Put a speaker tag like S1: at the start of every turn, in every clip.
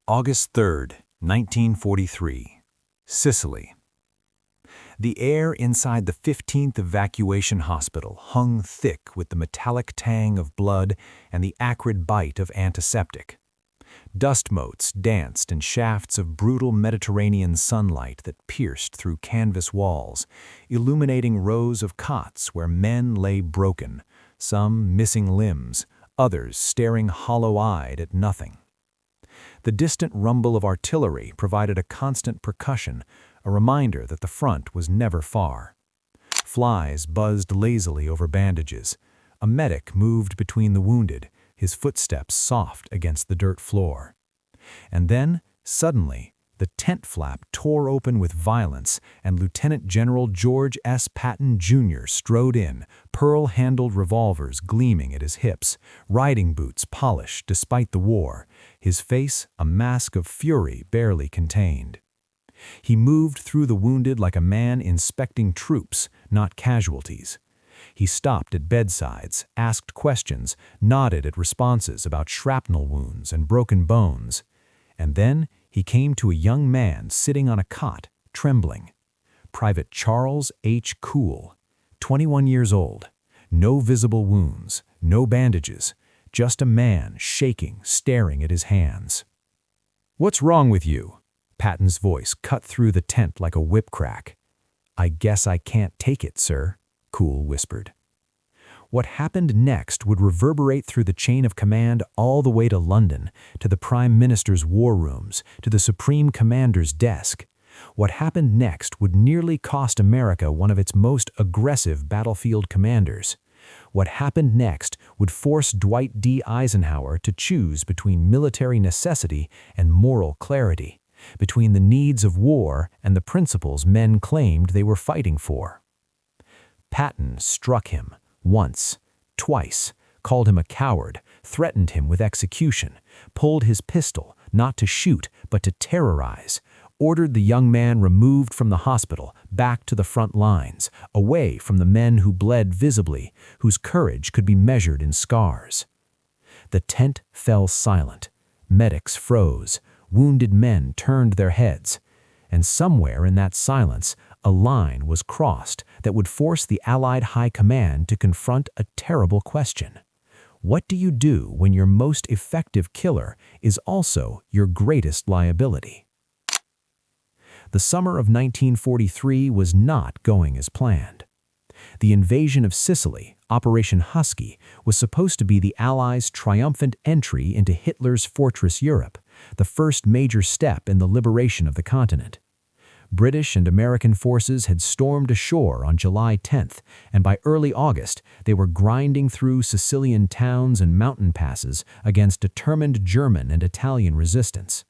S1: August 3rd, 1943, Sicily. The air inside the 15th Evacuation Hospital hung thick with the metallic tang of blood and the acrid bite of antiseptic. Dust motes danced in shafts of brutal Mediterranean sunlight that pierced through canvas walls, illuminating rows of cots where men lay broken, some missing limbs, others staring hollow-eyed at nothing. The distant rumble of artillery provided a constant percussion, a reminder that the front was never far. Flies buzzed lazily over bandages. A medic moved between the wounded, his footsteps soft against the dirt floor. And then, suddenly, the tent flap tore open with violence, and Lieutenant General George S. Patton, Jr. strode in, pearl-handled revolvers gleaming at his hips, riding boots polished despite the war, his face a mask of fury barely contained. He moved through the wounded like a man inspecting troops, not casualties. He stopped at bedsides, asked questions, nodded at responses about shrapnel wounds and broken bones. And then he came to a young man sitting on a cot, trembling. Private Charles H. Kuhl, 21 years old. No visible wounds, no bandages, just a man shaking, staring at his hands. "What's wrong with you?" Patton's voice cut through the tent like a whip crack. "I guess I can't take it, sir," Kuhl whispered. What happened next would reverberate through the chain of command all the way to London, to the Prime Minister's war rooms, to the Supreme Commander's desk. What happened next would nearly cost America one of its most aggressive battlefield commanders. What happened next would force Dwight D. Eisenhower to choose between military necessity and moral clarity, between the needs of war and the principles men claimed they were fighting for. Patton struck him. Once, twice, called him a coward, threatened him with execution, pulled his pistol, not to shoot, but to terrorize, ordered the young man removed from the hospital, back to the front lines, away from the men who bled visibly, whose courage could be measured in scars. The tent fell silent. Medics froze. Wounded men turned their heads. And somewhere in that silence, a line was crossed that would force the Allied High Command to confront a terrible question. What do you do when your most effective killer is also your greatest liability? The summer of 1943 was not going as planned. The invasion of Sicily, Operation Husky, was supposed to be the Allies' triumphant entry into Hitler's Fortress Europe, the first major step in the liberation of the continent. British and American forces had stormed ashore on July 10th, and by early August, they were grinding through Sicilian towns and mountain passes against determined German and Italian resistance.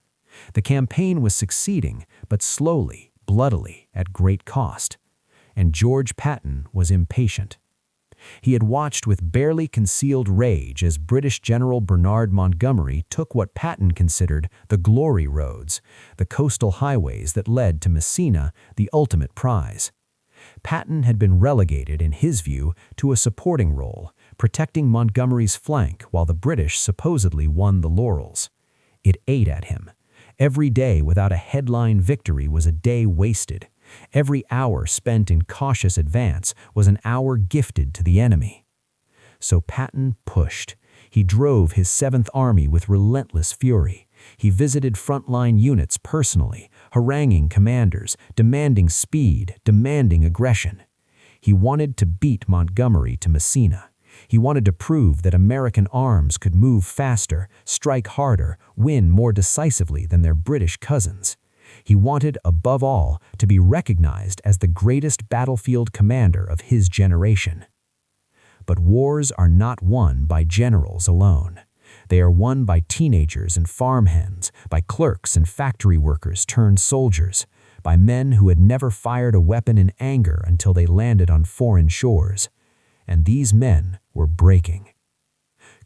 S1: The campaign was succeeding, but slowly, bloodily, at great cost. And George Patton was impatient. He had watched with barely concealed rage as British General Bernard Montgomery took what Patton considered the glory roads, the coastal highways that led to Messina, the ultimate prize. Patton had been relegated, in his view, to a supporting role, protecting Montgomery's flank while the British supposedly won the laurels. It ate at him. Every day without a headline victory was a day wasted. Every hour spent in cautious advance was an hour gifted to the enemy. So Patton pushed. He drove his 7th Army with relentless fury. He visited frontline units personally, haranguing commanders, demanding speed, demanding aggression. He wanted to beat Montgomery to Messina. He wanted to prove that American arms could move faster, strike harder, win more decisively than their British cousins. He wanted, above all, to be recognized as the greatest battlefield commander of his generation. But wars are not won by generals alone. They are won by teenagers and farmhands, by clerks and factory workers turned soldiers, by men who had never fired a weapon in anger until they landed on foreign shores. And these men were breaking.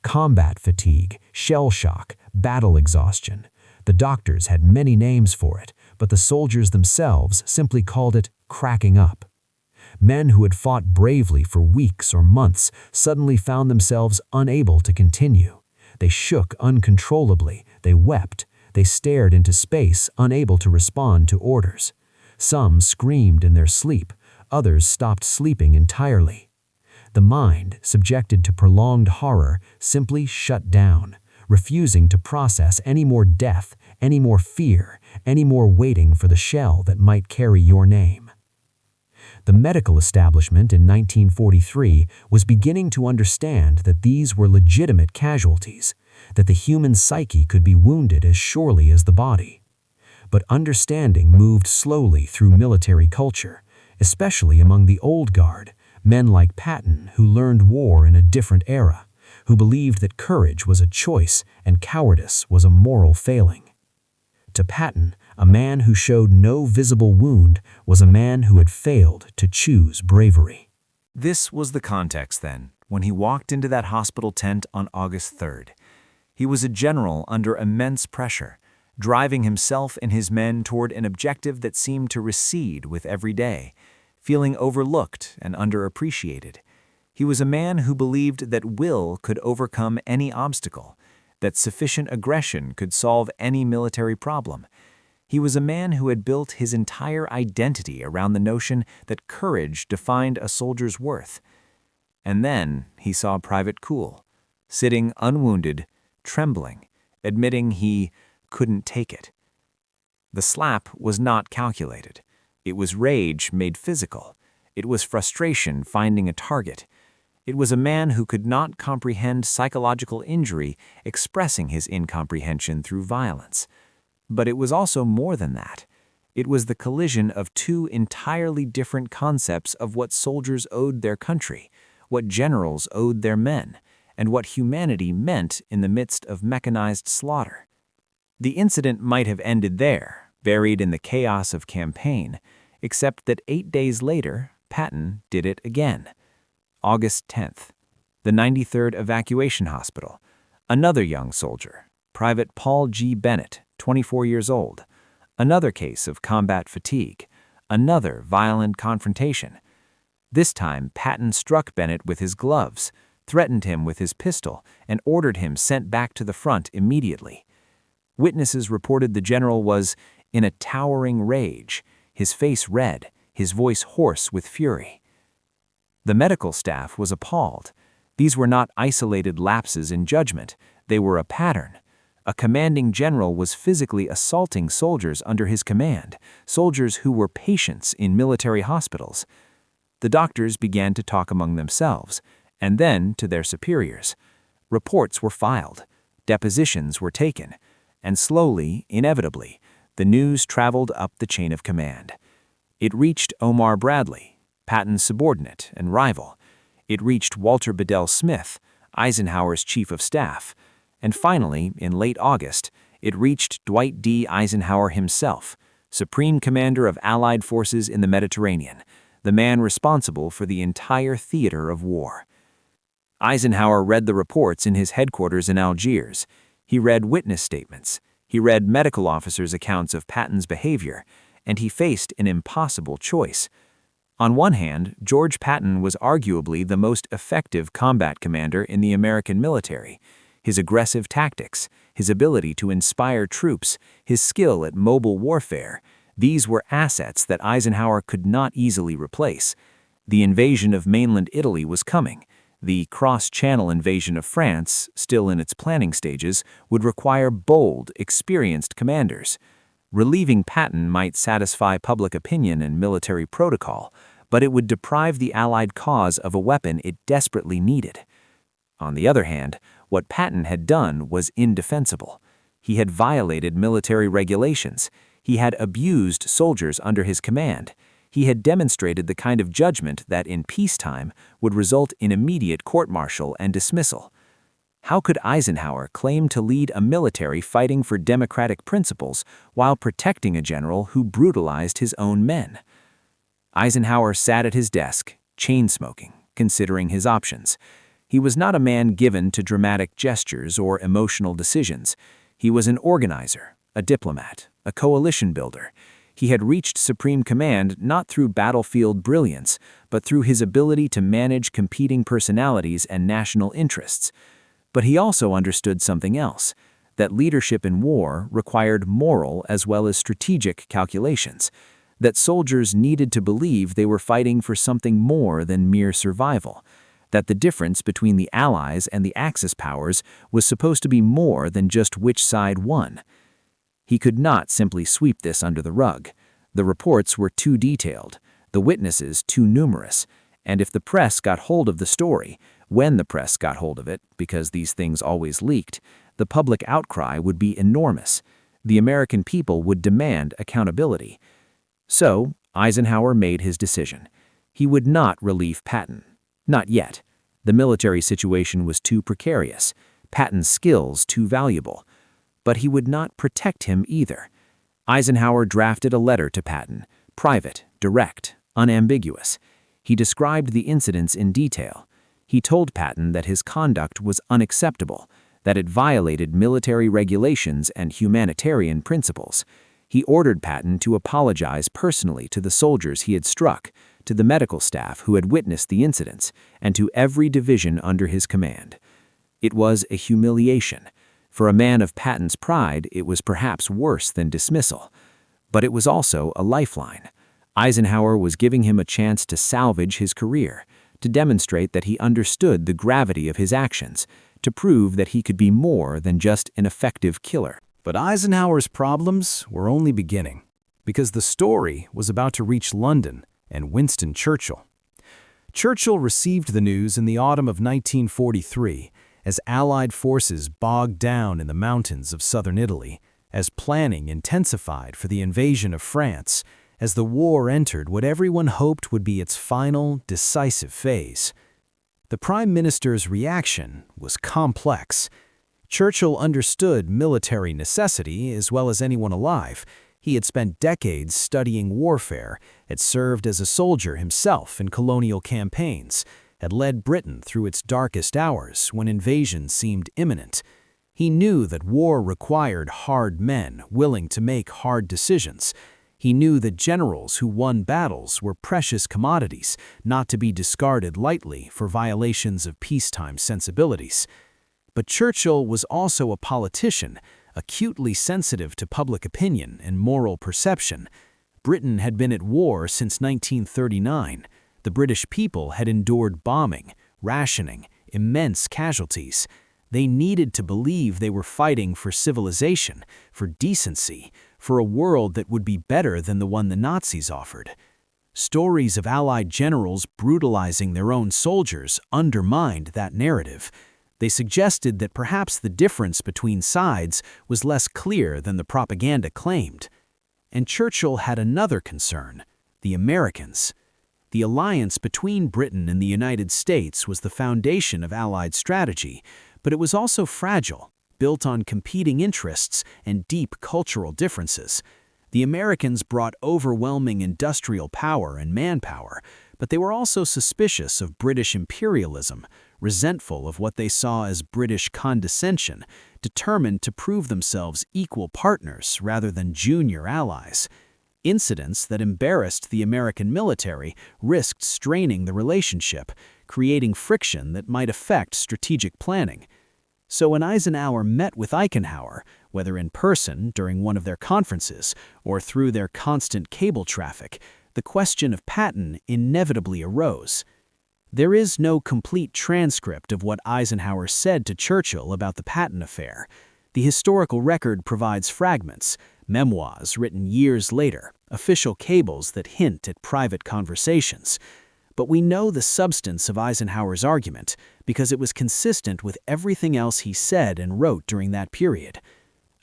S1: Combat fatigue, shell shock, battle exhaustion. The doctors had many names for it, but the soldiers themselves simply called it cracking up. Men who had fought bravely for weeks or months suddenly found themselves unable to continue. They shook uncontrollably, they wept,
S2: They stared into space, unable to respond to orders. Some screamed in their sleep, others stopped sleeping entirely. The mind, subjected to prolonged horror, simply shut down, refusing to process any more death, any more fear, any more waiting for the shell that might carry your name. The medical establishment in 1943 was beginning to understand that these were legitimate casualties, that the human psyche could be wounded as surely as the body. But understanding moved slowly through military culture, especially among the old guard, men like Patton who learned war in a different era, who believed that courage was a choice and cowardice was a moral failing. To Patton, a man who showed no visible wound was a man who had failed to choose bravery.
S1: This was the context, then, when he walked into that hospital tent on August 3rd. He was a general under immense pressure, driving himself and his men toward an objective that seemed to recede with every day, feeling overlooked and underappreciated. He was a man who believed that will could overcome any obstacle, that sufficient aggression could solve any military problem. He was a man who had built his entire identity around the notion that courage defined a soldier's worth. And then he saw Private Kuhl, sitting unwounded, trembling, admitting he couldn't take it. The slap was not calculated. It was rage made physical. It was frustration finding a target. It was a man who could not comprehend psychological injury expressing his incomprehension through violence. But it was also more than that. It was the collision of two entirely different concepts of what soldiers owed their country, what generals owed their men, and what humanity meant in the midst of mechanized slaughter. The incident might have ended there, buried in the chaos of campaign, except that 8 days later, Patton did it again. August 10th, the 93rd Evacuation Hospital. Another young soldier, Private Paul G. Bennett, 24 years old. Another case of combat fatigue. Another violent confrontation. This time, Patton struck Bennett with his gloves, threatened him with his pistol, and ordered him sent back to the front immediately. Witnesses reported the general was in a towering rage, his face red, his voice hoarse with fury. The medical staff was appalled. These were not isolated lapses in judgment, they were a pattern. A commanding general was physically assaulting soldiers under his command, soldiers who were patients in military hospitals. The doctors began to talk among themselves, and then to their superiors. Reports were filed, depositions were taken, and slowly, inevitably, the news traveled up the chain of command. It reached Omar Bradley, Patton's subordinate and rival. It reached Walter Bedell Smith, Eisenhower's chief of staff. And finally, in late August, it reached Dwight D. Eisenhower himself, Supreme Commander of Allied forces in the Mediterranean, the man responsible for the entire theater of war. Eisenhower read the reports in his headquarters in Algiers. He read witness statements. He read medical officers' accounts of Patton's behavior, and he faced an impossible choice. On one hand, George Patton was arguably the most effective combat commander in the American military. His aggressive tactics, his ability to inspire troops, his skill at mobile warfare, these were assets that Eisenhower could not easily replace. The invasion of mainland Italy was coming. The cross-channel invasion of France, still in its planning stages, would require bold, experienced commanders. Relieving Patton might satisfy public opinion and military protocol, but it would deprive the Allied cause of a weapon it desperately needed. On the other hand, what Patton had done was indefensible. He had violated military regulations. He had abused soldiers under his command. He had demonstrated the kind of judgment that in peacetime would result in immediate court-martial and dismissal. How could Eisenhower claim to lead a military fighting for democratic principles while protecting a general who brutalized his own men? Eisenhower sat at his desk, chain-smoking, considering his options. He was not a man given to dramatic gestures or emotional decisions. He was an organizer, a diplomat, a coalition builder. He had reached supreme command not through battlefield brilliance, but through his ability to manage competing personalities and national interests. But he also understood something else, that leadership in war required moral as well as strategic calculations, that soldiers needed to believe they were fighting for something more than mere survival, that the difference between the Allies and the Axis powers was supposed to be more than just which side won. He could not simply sweep this under the rug. The reports were too detailed, the witnesses too numerous, and if the press got hold of the story, when the press got hold of it, because these things always leaked, the public outcry would be enormous. The American people would demand accountability. So, Eisenhower made his decision. He would not relieve Patton. Not yet. The military situation was too precarious, Patton's skills too valuable. But he would not protect him either. Eisenhower drafted a letter to Patton, private, direct, unambiguous. He described the incidents in detail. He told Patton that his conduct was unacceptable, that it violated military regulations and humanitarian principles. He ordered Patton to apologize personally to the soldiers he had struck, to the medical staff who had witnessed the incidents, and to every division under his command. It was a humiliation. For a man of Patton's pride, it was perhaps worse than dismissal. But it was also a lifeline. Eisenhower was giving him a chance to salvage his career, to demonstrate that he understood the gravity of his actions, to prove that he could be more than just an effective killer.
S3: But Eisenhower's problems were only beginning, because the story was about to reach London and Winston Churchill. Churchill received the news in the autumn of 1943 as Allied forces bogged down in the mountains of southern Italy, as planning intensified for the invasion of France, as the war entered what everyone hoped would be its final, decisive phase. The Prime Minister's reaction was complex. Churchill understood military necessity as well as anyone alive. He had spent decades studying warfare, had served as a soldier himself in colonial campaigns, had led Britain through its darkest hours when invasion seemed imminent. He knew that war required hard men willing to make hard decisions. He knew that generals who won battles were precious commodities, not to be discarded lightly for violations of peacetime sensibilities. But Churchill was also a politician, acutely sensitive to public opinion and moral perception. Britain had been at war since 1939. The British people had endured bombing, rationing, immense casualties. They needed to believe they were fighting for civilization, for decency, for a world that would be better than the one the Nazis offered. Stories of Allied generals brutalizing their own soldiers undermined that narrative. They suggested that perhaps the difference between sides was less clear than the propaganda claimed. And Churchill had another concern: the Americans. The alliance between Britain and the United States was the foundation of Allied strategy, but it was also fragile, built on competing interests and deep cultural differences. The Americans brought overwhelming industrial power and manpower, but they were also suspicious of British imperialism, resentful of what they saw as British condescension, determined to prove themselves equal partners rather than junior allies. Incidents that embarrassed the American military risked straining the relationship, creating friction that might affect strategic planning. So when Eisenhower met with Eisenhower, whether in person during one of their conferences or through their constant cable traffic, the question of Patton inevitably arose. There is no complete transcript of what Eisenhower said to Churchill about the Patton affair. The historical record provides fragments, memoirs written years later, official cables that hint at private conversations. But we know the substance of Eisenhower's argument because it was consistent with everything else he said and wrote during that period.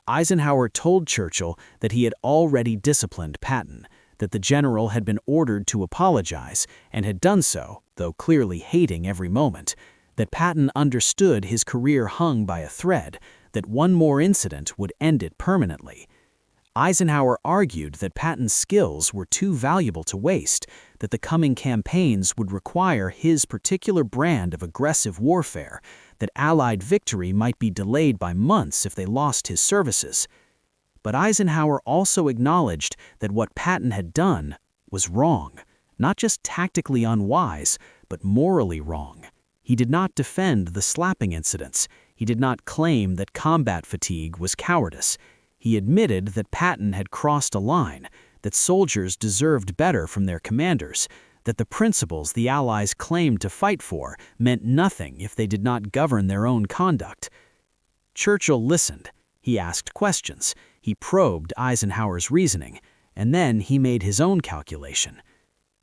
S3: Eisenhower told Churchill that he had already disciplined Patton, that the general had been ordered to apologize and had done so, though clearly hating every moment, that Patton understood his career hung by a thread, that one more incident would end it permanently. Eisenhower argued that Patton's skills were too valuable to waste, that the coming campaigns would require his particular brand of aggressive warfare, that Allied victory might be delayed by months if they lost his services. But Eisenhower also acknowledged that what Patton had done was wrong, not just tactically unwise, but morally wrong. He did not defend the slapping incidents. He did not claim that combat fatigue was cowardice. He admitted that Patton had crossed a line, that soldiers deserved better from their commanders, that the principles the Allies claimed to fight for meant nothing if they did not govern their own conduct. Churchill listened. He asked questions. He probed Eisenhower's reasoning, and then he made his own calculation.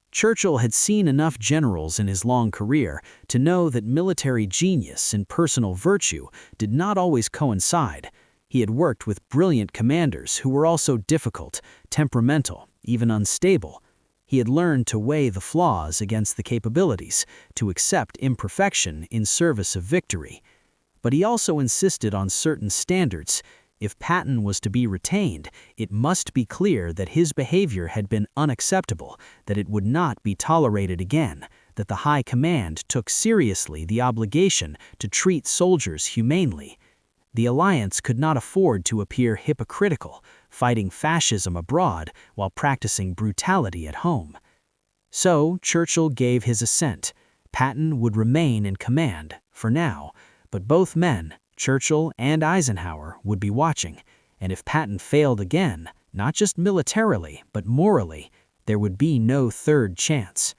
S3: Churchill had seen enough generals in his long career to know that military genius and personal virtue did not always coincide. He had worked with brilliant commanders who were also difficult, temperamental, even unstable. He had learned to weigh the flaws against the capabilities, to accept imperfection in service of victory. But he also insisted on certain standards. If Patton was to be retained, it must be clear that his behavior had been unacceptable, that it would not be tolerated again, that the High Command took seriously the obligation to treat soldiers humanely. The alliance could not afford to appear hypocritical, fighting fascism abroad while practicing brutality at home. So Churchill gave his assent. Patton would remain in command, for now, but both men, Churchill and Eisenhower, would be watching, and if Patton failed again, not just militarily, but morally, there would be no third chance.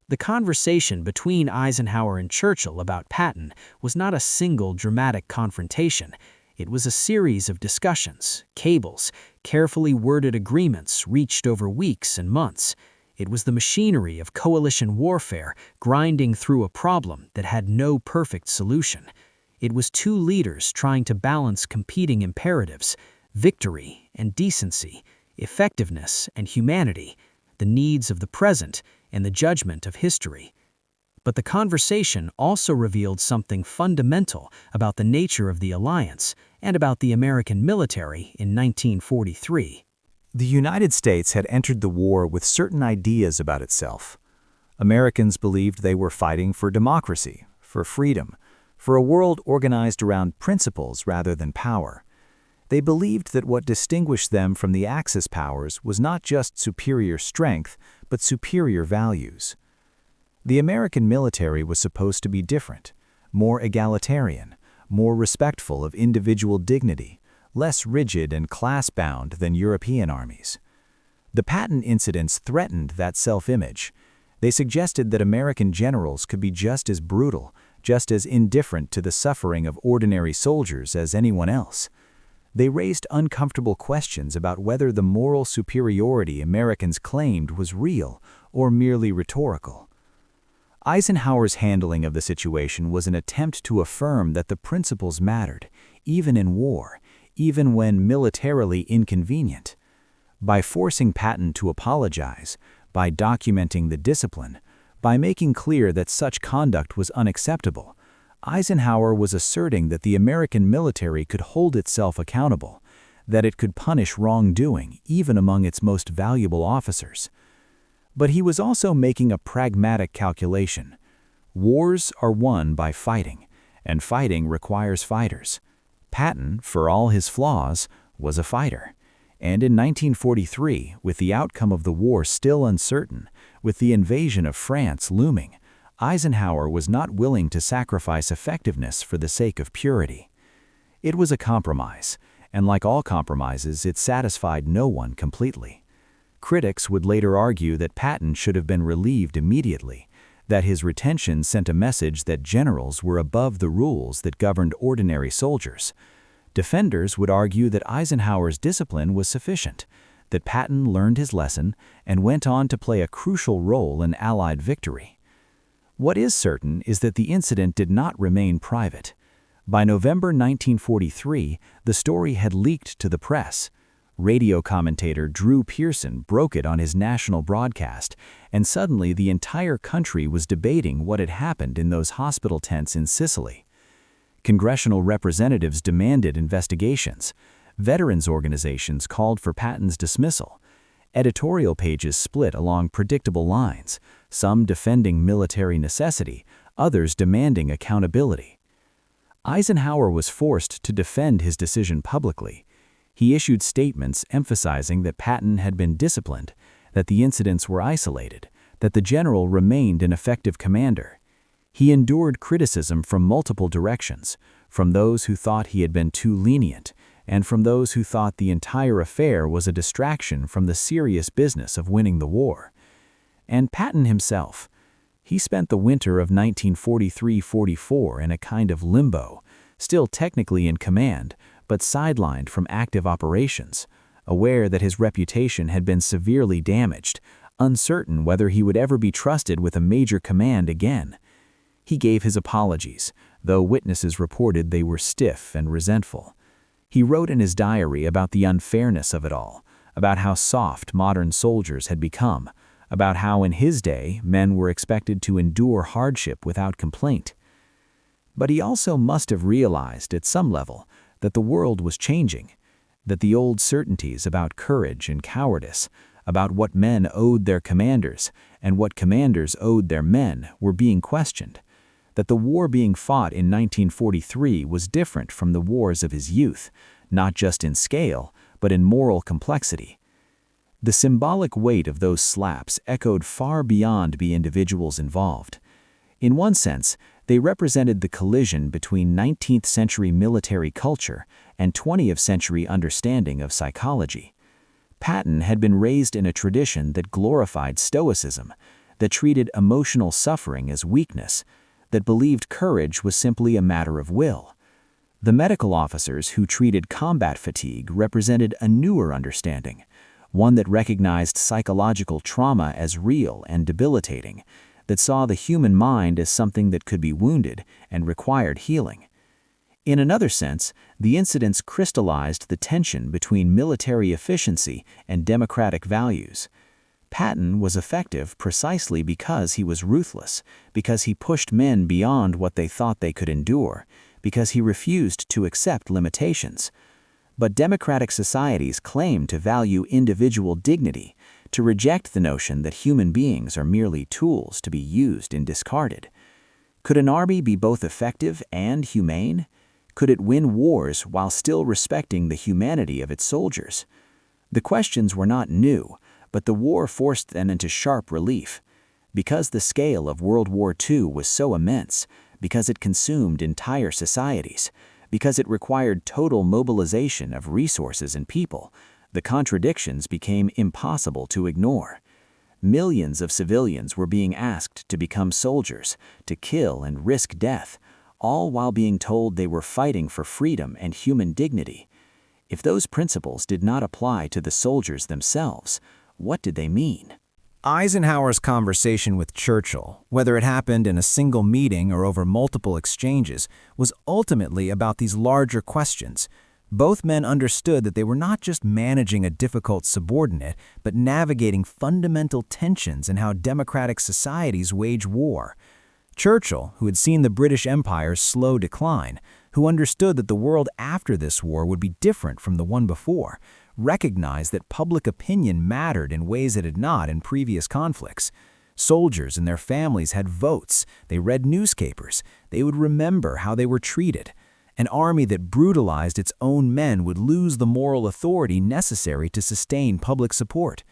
S3: The conversation between Eisenhower and Churchill about Patton was not a single dramatic confrontation. It was a series of discussions, cables, carefully worded agreements reached over weeks and months. It was the machinery of coalition warfare grinding through a problem that had no perfect solution. It was two leaders trying to balance competing imperatives, victory and decency, effectiveness and humanity, the needs of the present and the judgment of history. But the conversation also revealed something fundamental about the nature of the alliance and about the American military in 1943.
S1: The United States had entered the war with certain ideas about itself. Americans believed they were fighting for democracy, for freedom, for a world organized around principles rather than power. They believed that what distinguished them from the Axis powers was not just superior strength, but superior values. The American military was supposed to be different, more egalitarian, more respectful of individual dignity, less rigid and class-bound than European armies. The Patton incidents threatened that self-image. They suggested that American generals could be just as brutal, just as indifferent to the suffering of ordinary soldiers as anyone else. They raised uncomfortable questions about whether the moral superiority Americans claimed was real or merely rhetorical. Eisenhower's handling of the situation was an attempt to affirm that the principles mattered, even in war, even when militarily inconvenient. By forcing Patton to apologize, by documenting the discipline, by making clear that such conduct was unacceptable, Eisenhower was asserting that the American military could hold itself accountable, that it could punish wrongdoing even among its most valuable officers. But he was also making a pragmatic calculation. Wars are won by fighting, and fighting requires fighters. Patton, for all his flaws, was a fighter. And in 1943, with the outcome of the war still uncertain, with the invasion of France looming, Eisenhower was not willing to sacrifice effectiveness for the sake of purity. It was a compromise, and like all compromises, it satisfied no one completely. Critics would later argue that Patton should have been relieved immediately, that his retention sent a message that generals were above the rules that governed ordinary soldiers. Defenders would argue that Eisenhower's discipline was sufficient, that Patton learned his lesson and went on to play a crucial role in Allied victory. What is certain is that the incident did not remain private. By November 1943, the story had leaked to the press. Radio commentator Drew Pearson broke it on his national broadcast, and suddenly the entire country was debating what had happened in those hospital tents in Sicily. Congressional representatives demanded investigations. Veterans organizations called for Patton's dismissal. Editorial pages split along predictable lines, some defending military necessity, others demanding accountability. Eisenhower was forced to defend his decision publicly. He issued statements emphasizing that Patton had been disciplined, that the incidents were isolated, that the general remained an effective commander.
S3: He endured criticism from multiple directions, from those who thought he had been too lenient, and from those who thought the entire affair was a distraction from the serious business of winning the war. And Patton himself, he spent the winter of 1943-44 in a kind of limbo, still technically in command, but sidelined from active operations, aware that his reputation had been severely damaged, uncertain whether he would ever be trusted with a major command again. He gave his apologies, though witnesses reported they were stiff and resentful. He wrote in his diary about the unfairness of it all, about how soft modern soldiers had become, about how in his day men were expected to endure hardship without complaint. But he also must have realized at some level that the world was changing, that the old certainties about courage and cowardice, about what men owed their commanders and what commanders owed their men, were being questioned, that the war being fought in 1943 was different from the wars of his youth, not just in scale, but in moral complexity. The symbolic weight of those slaps echoed far beyond the individuals involved. In one sense, they represented the collision between 19th-century military culture and 20th-century understanding of psychology. Patton had been raised in a tradition that glorified stoicism, that treated emotional suffering as weakness, that believed courage was simply a matter of will. The medical officers who treated combat fatigue represented a newer understanding, one that recognized psychological trauma as real and debilitating, that saw the human mind as something that could be wounded and required healing. In another sense, the incidents crystallized the tension between military efficiency and democratic values. Patton was effective precisely because he was ruthless, because he pushed men beyond what they thought they could endure, because he refused to accept limitations. But democratic societies claim to value individual dignity, to reject the notion that human beings are merely tools to be used and discarded. Could an army be both effective and humane? Could it win wars while still respecting the humanity of its soldiers? The questions were not new, but the war forced them into sharp relief. Because the scale of World War II was so immense, because it consumed entire societies, because it required total mobilization of resources and people, the contradictions became impossible to ignore. Millions of civilians were being asked to become soldiers, to kill and risk death, all while being told they were fighting for freedom and human dignity. If those principles did not apply to the soldiers themselves, what did they mean?
S1: Eisenhower's conversation with Churchill, whether it happened in a single meeting or over multiple exchanges, was ultimately about these larger questions. Both men understood that they were not just managing a difficult subordinate, but navigating fundamental tensions in how democratic societies wage war. Churchill, who had seen the British Empire's slow decline, who understood that the world after this war would be different from the one before, recognized that public opinion mattered in ways it had not in previous conflicts. Soldiers and their families had votes, they read newspapers, they would remember how they were treated. An army that brutalized its own men would lose the moral authority necessary to sustain public support.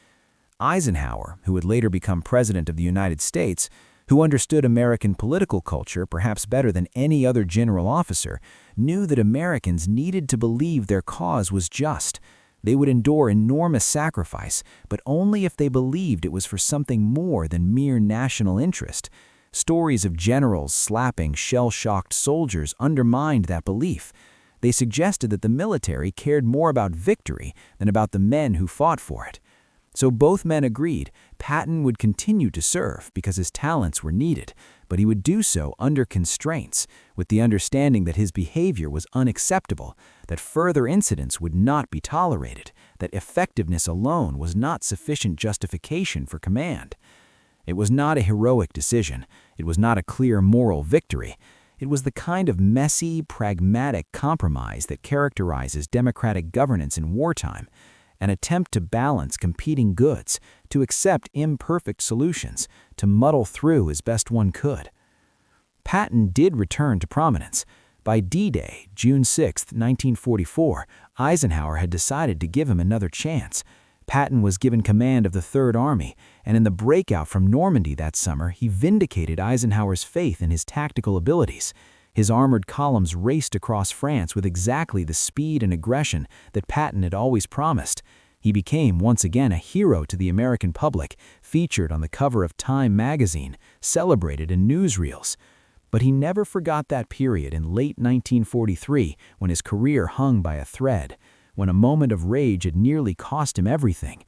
S1: Eisenhower, who would later become President of the United States, who understood American political culture perhaps better than any other general officer, knew that Americans needed to believe their cause was just. They would endure enormous sacrifice, but only if they believed it was for something more than mere national interest. Stories of generals slapping shell-shocked soldiers undermined that belief. They suggested that the military cared more about victory than about the men who fought for it. So both men agreed Patton would continue to serve because his talents were needed, but he would do so under constraints, with the understanding that his behavior was unacceptable, that further incidents would not be tolerated, that effectiveness alone was not sufficient justification for command. It was not a heroic decision. It was not a clear moral victory. It was the kind of messy, pragmatic compromise that characterizes democratic governance in wartime, an attempt to balance competing goods, to accept imperfect solutions, to muddle through as best one could. Patton did return to prominence. By D-Day, June 6, 1944, Eisenhower had decided to give him another chance.
S3: Patton was given command of the Third Army, and in the breakout from Normandy that summer, he vindicated Eisenhower's faith in his tactical abilities. His armored columns raced across France with exactly the speed and aggression that Patton had always promised. He became once again a hero to the American public, featured on the cover of Time magazine, celebrated in newsreels. But he never forgot that period in late 1943 when his career hung by a thread, when a moment of rage had nearly cost him everything.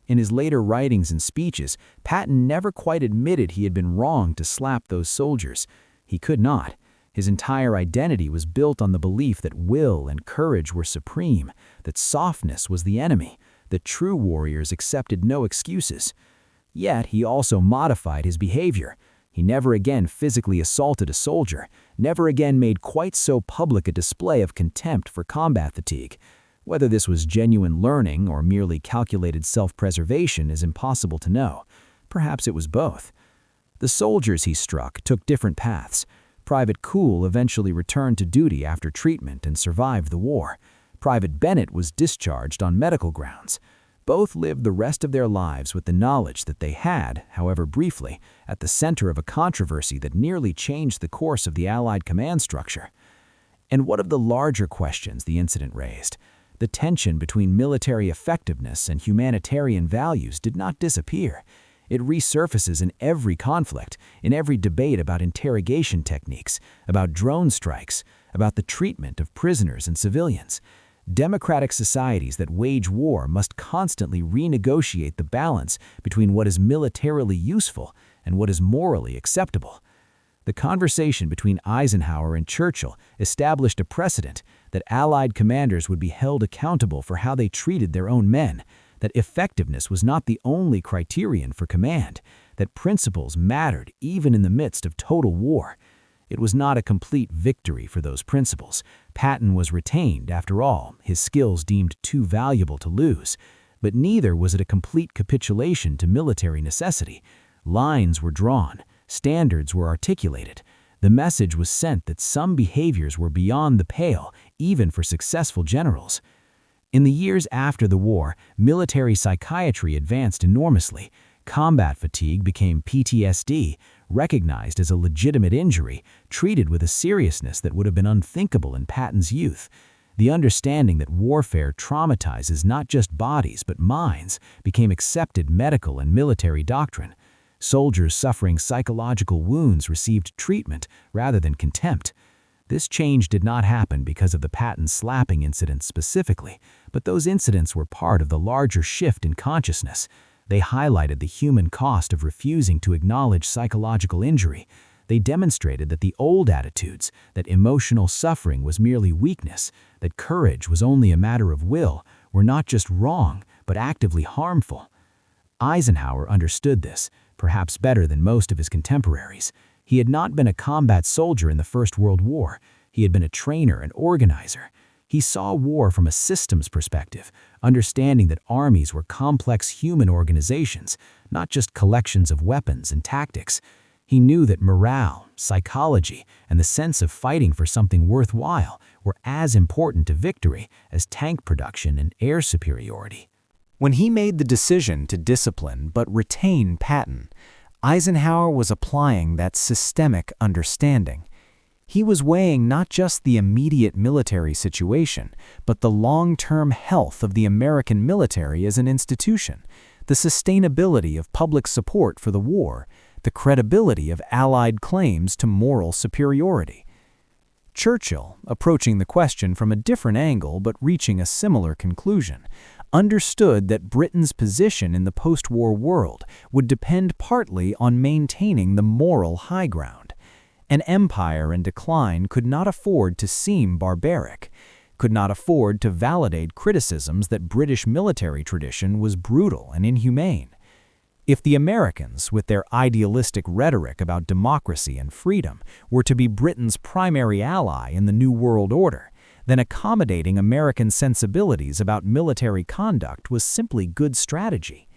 S3: In his later writings and speeches, Patton never quite admitted he had been wrong to slap those soldiers. He could not. His entire identity was built on the belief that will and courage were supreme, that softness was the enemy, that true warriors accepted no excuses. Yet he also modified his behavior. He never again physically assaulted a soldier, never again made quite so public a display of contempt for combat fatigue. Whether this was genuine learning or merely calculated self-preservation is impossible to know. Perhaps it was both. The soldiers he struck took different paths. Private Kuhl eventually returned to duty after treatment and survived the war. Private Bennett was discharged on medical grounds. Both lived the rest of their lives with the knowledge that they had, however briefly, at the center of a controversy that nearly changed the course of the Allied command structure. And what of the larger questions the incident raised? The tension between military effectiveness and humanitarian values did not disappear. It resurfaces in every conflict, in every debate about interrogation techniques, about drone strikes, about the treatment of prisoners and civilians. Democratic societies that wage war must constantly renegotiate the balance between what is militarily useful and what is morally acceptable. The conversation between Eisenhower and Churchill established a precedent that Allied commanders would be held accountable for how they treated their own men, that effectiveness was not the only criterion for command, that principles mattered even in the midst of total war. It was not a complete victory for those principles. Patton was retained, after all, his skills deemed too valuable to lose. But neither was it a complete capitulation to military necessity. Lines were drawn, standards were articulated. The message was sent that some behaviors were beyond the pale, even for successful generals. In the years after the war, military psychiatry advanced enormously. Combat fatigue became PTSD, recognized as a legitimate injury, treated with a seriousness that would have been unthinkable in Patton's youth. The understanding that warfare traumatizes not just bodies but minds became accepted medical and military doctrine. Soldiers suffering psychological wounds received treatment rather than contempt. This change did not happen because of the Patton slapping incident specifically, but those incidents were part of the larger shift in consciousness. They highlighted the human cost of refusing to acknowledge psychological injury. They demonstrated that the old attitudes, that emotional suffering was merely weakness, that courage was only a matter of will, were not just wrong, but actively harmful. Eisenhower understood this, perhaps better than most of his contemporaries. He had not been a combat soldier in the First World War. He had been a trainer and organizer. He saw war from a systems perspective, understanding that armies were complex human organizations, not just collections of weapons and tactics. He knew that morale, psychology, and the sense of fighting for something worthwhile were as important to victory as tank production and air superiority.
S4: When he made the decision to discipline but retain Patton, Eisenhower was applying that systemic understanding. He was weighing not just the immediate military situation, but the long-term health of the American military as an institution, the sustainability of public support for the war, the credibility of Allied claims to moral superiority. Churchill, approaching the question from a different angle but reaching a similar conclusion, understood that Britain's position in the post-war world would depend partly on maintaining the moral high ground. An empire in decline could not afford to seem barbaric, could not afford to validate criticisms that British military tradition was brutal and inhumane. If the Americans, with their idealistic rhetoric about democracy and freedom, were to be Britain's primary ally in the New World Order, then accommodating American sensibilities about military conduct was simply good strategy.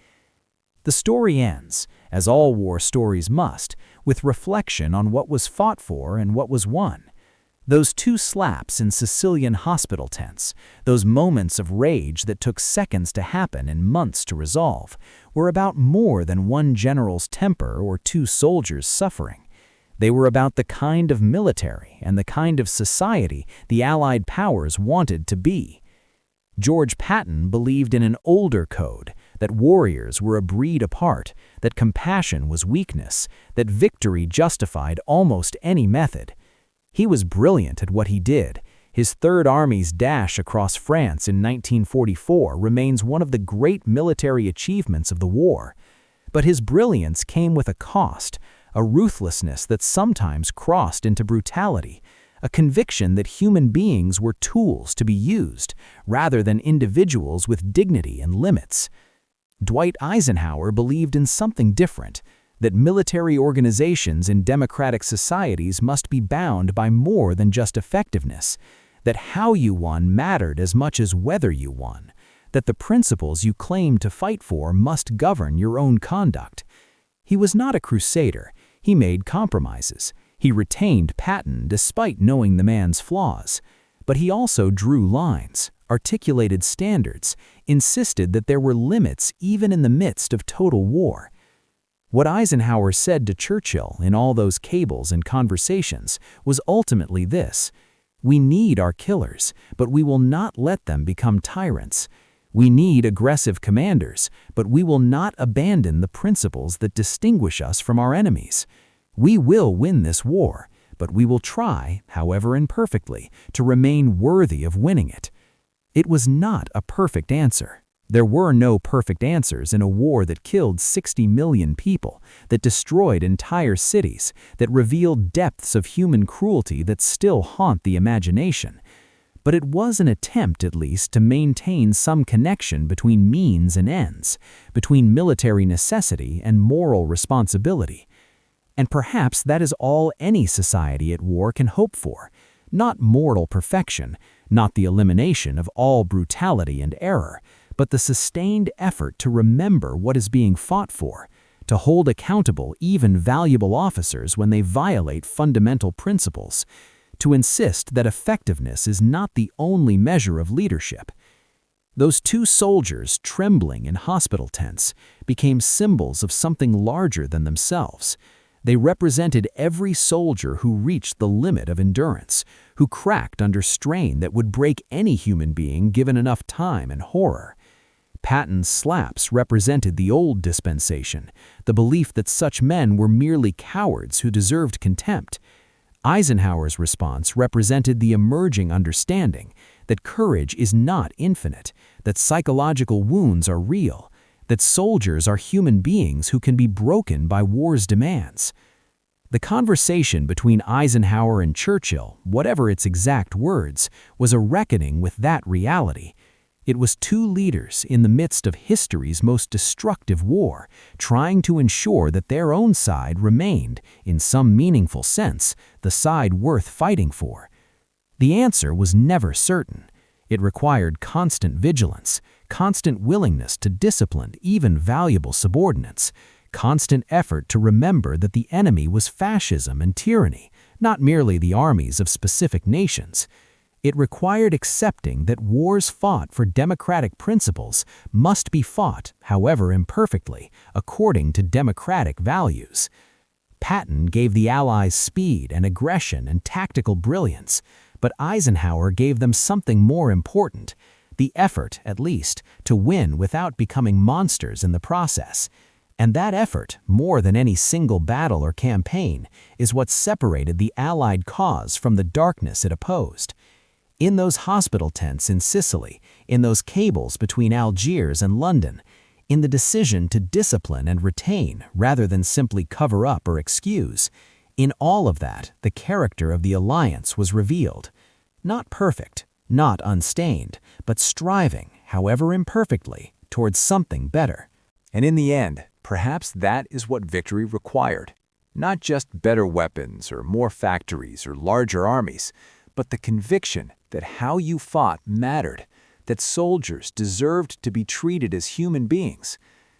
S4: The story ends, as all war stories must, with reflection on what was fought for and what was won. Those two slaps in Sicilian hospital tents, those moments of rage that took seconds to happen and months to resolve, were about more than one general's temper or two soldiers' suffering. They were about the kind of military and the kind of society the Allied powers wanted to be. George Patton believed in an older code, that warriors were a breed apart, that compassion was weakness, that victory justified almost any method. He was brilliant at what he did. His Third Army's dash across France in 1944 remains one of the great military achievements of the war. But his brilliance came with a cost, a ruthlessness that sometimes crossed into brutality, a conviction that human beings were tools to be used, rather than individuals with dignity and limits. Dwight Eisenhower believed in something different, that military organizations in democratic societies must be bound by more than just effectiveness, that how you won mattered as much as whether you won, that the principles you claimed to fight for must govern your own conduct. He was not a crusader. He made compromises. He retained Patton despite knowing the man's flaws. But he also drew lines, articulated standards, insisted that there were limits even in the midst of total war. What Eisenhower said to Churchill in all those cables and conversations was ultimately this: we need our killers, but we will not let them become tyrants. We need aggressive commanders, but we will not abandon the principles that distinguish us from our enemies. We will win this war, but we will try, however imperfectly, to remain worthy of winning it. It was not a perfect answer. There were no perfect answers in a war that killed 60 million people, that destroyed entire cities, that revealed depths of human cruelty that still haunt the imagination. But it was an attempt, at least, to maintain some connection between means and ends, between military necessity and moral responsibility. And perhaps that is all any society at war can hope for, not mortal perfection, not the elimination of all brutality and error, but the sustained effort to remember what is being fought for, to hold accountable even valuable officers when they violate fundamental principles, to insist that effectiveness is not the only measure of leadership. Those two soldiers trembling in hospital tents became symbols of something larger than themselves. They represented every soldier who reached the limit of endurance, who cracked under strain that would break any human being given enough time and horror. Patton's slaps represented the old dispensation, the belief that such men were merely cowards who deserved contempt. Eisenhower's response represented the emerging understanding that courage is not infinite, that psychological wounds are real, that soldiers are human beings who can be broken by war's demands. The conversation between Eisenhower and Churchill, whatever its exact words, was a reckoning with that reality. It was two leaders in the midst of history's most destructive war, trying to ensure that their own side remained, in some meaningful sense, the side worth fighting for. The answer was never certain. It required constant vigilance, constant willingness to discipline even valuable subordinates, constant effort to remember that the enemy was fascism and tyranny, not merely the armies of specific nations. It required accepting that wars fought for democratic principles must be fought, however imperfectly, according to democratic values. Patton gave the Allies speed and aggression and tactical brilliance, but Eisenhower gave them something more important, the effort, at least, to win without becoming monsters in the process. And that effort, more than any single battle or campaign, is what separated the Allied cause from the darkness it opposed. In those hospital tents in Sicily, in those cables between Algiers and London, in the decision to discipline and retain rather than simply cover up or excuse, in all of that, the character of the alliance was revealed. Not perfect, not unstained, but striving, however imperfectly, towards something better.
S1: And in the end, perhaps that is what victory required. Not just better weapons or more factories or larger armies, but the conviction that how you fought mattered, that soldiers deserved to be treated as human beings,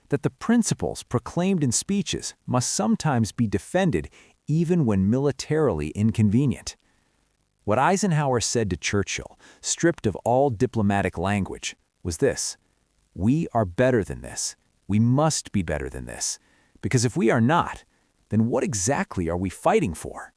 S1: that the principles proclaimed in speeches must sometimes be defended even when militarily inconvenient. What Eisenhower said to Churchill, stripped of all diplomatic language, was this: "We are better than this. We must be better than this. Because if we are not, then what exactly are we fighting for?"